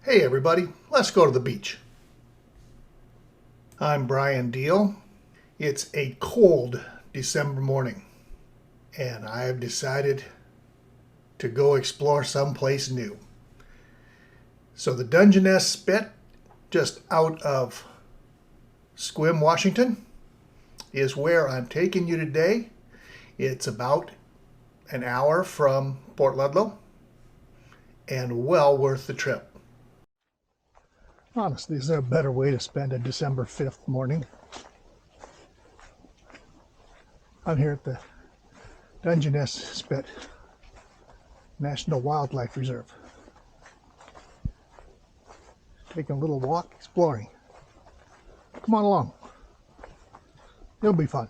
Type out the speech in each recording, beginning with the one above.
Hey everybody, let's go to the beach. I'm Bryan Diehl. It's a cold December morning and I've decided to go explore someplace new. So the Dungeness Spit, just out of Sequim, Washington, is where I'm taking you today. It's about an hour from Port Ludlow and well worth the trip. Honestly, is there a better way to spend a December 5th morning? I'm here at the Dungeness Spit National Wildlife Reserve. Taking a little walk, exploring. Come on along. It'll be fun.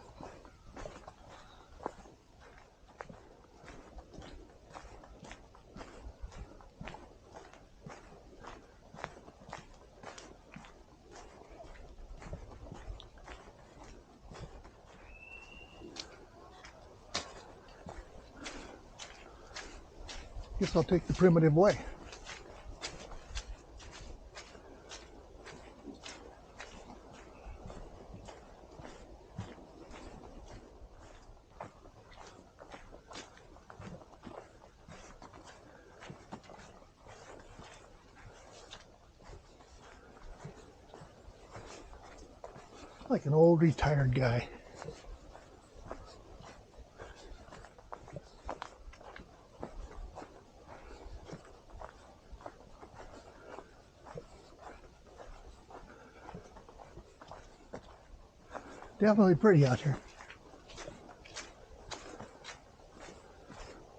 Guess I'll take the primitive way. Like an old retired guy. Definitely pretty out here.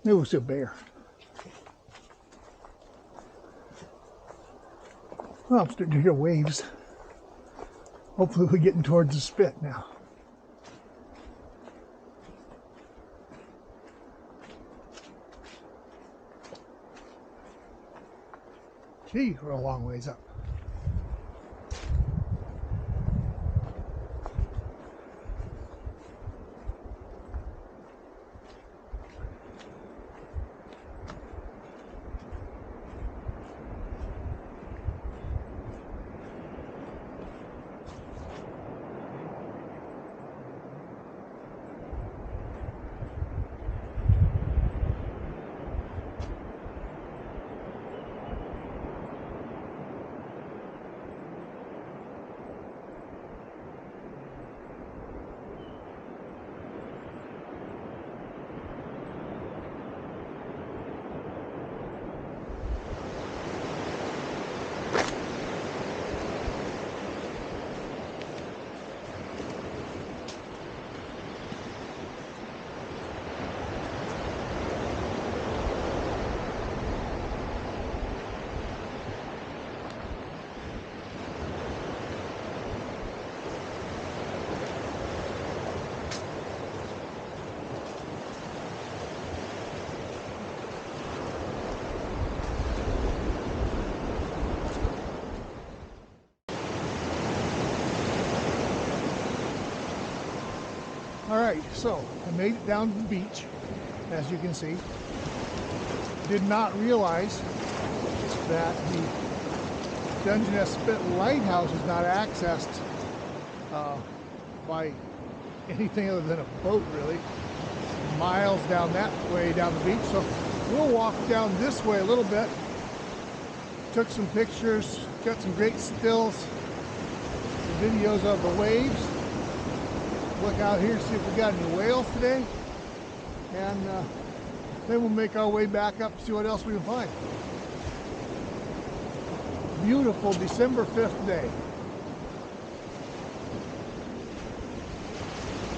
It was a bear. Well, I'm starting to hear waves. Hopefully we're getting towards the spit now. Gee, we're a long ways up. Alright, so I made it down to the beach, as you can see. Did not realize that the Dungeness Spit Lighthouse is not accessed by anything other than a boat, really. Miles down that way down the beach, so we'll walk down this way a little bit. Took some pictures, got some great stills, some videos of the waves. Look out here, see if we got any whales today, and then we'll make our way back up to see what else we can find. Beautiful December 5th day.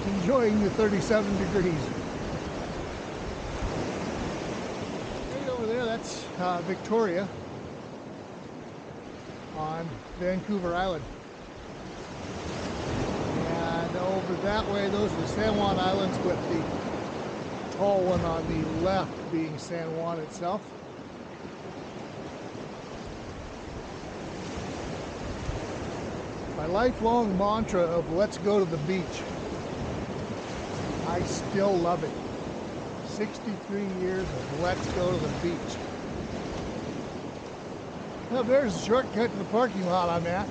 Enjoying the 37 degrees. Right over there, that's Victoria on Vancouver Island. Over that way, those are the San Juan Islands, with the tall one on the left being San Juan itself. My lifelong mantra of let's go to the beach. I still love it. 63 years of let's go to the beach. Well, there's a shortcut to the parking lot I'm at.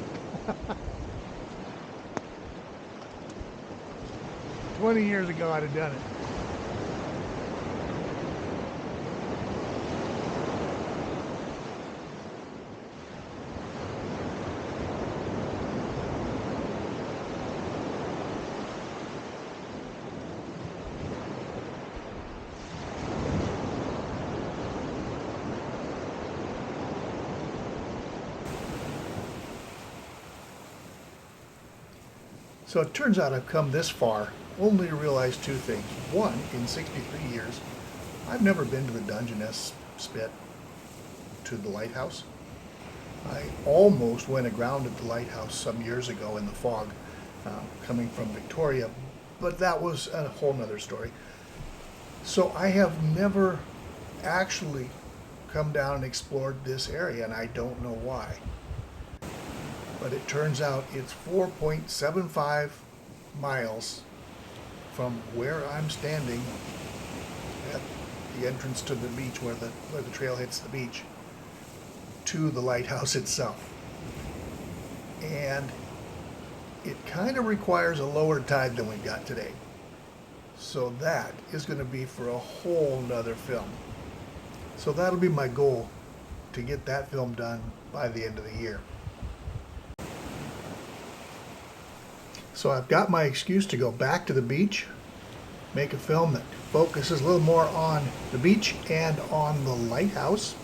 20 years ago I'd have done it. So it turns out I've come this far only to realize two things. One, in 63 years, I've never been to the Dungeness Spit, to the lighthouse. I almost went aground at the lighthouse some years ago in the fog, coming from Victoria, but that was a whole nother story. So I have never actually come down and explored this area, and I don't know why. But it turns out it's 4.75 miles from where I'm standing at the entrance to the beach, where the trail hits the beach, to the lighthouse itself. And it kind of requires a lower tide than we've got today. So that is going to be for a whole nother film. So that'll be my goal, to get that film done by the end of the year. So I've got my excuse to go back to the beach, make a film that focuses a little more on the beach and on the lighthouse.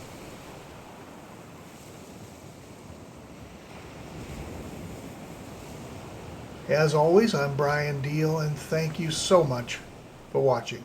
As always, I'm Bryan Diehl, and thank you so much for watching.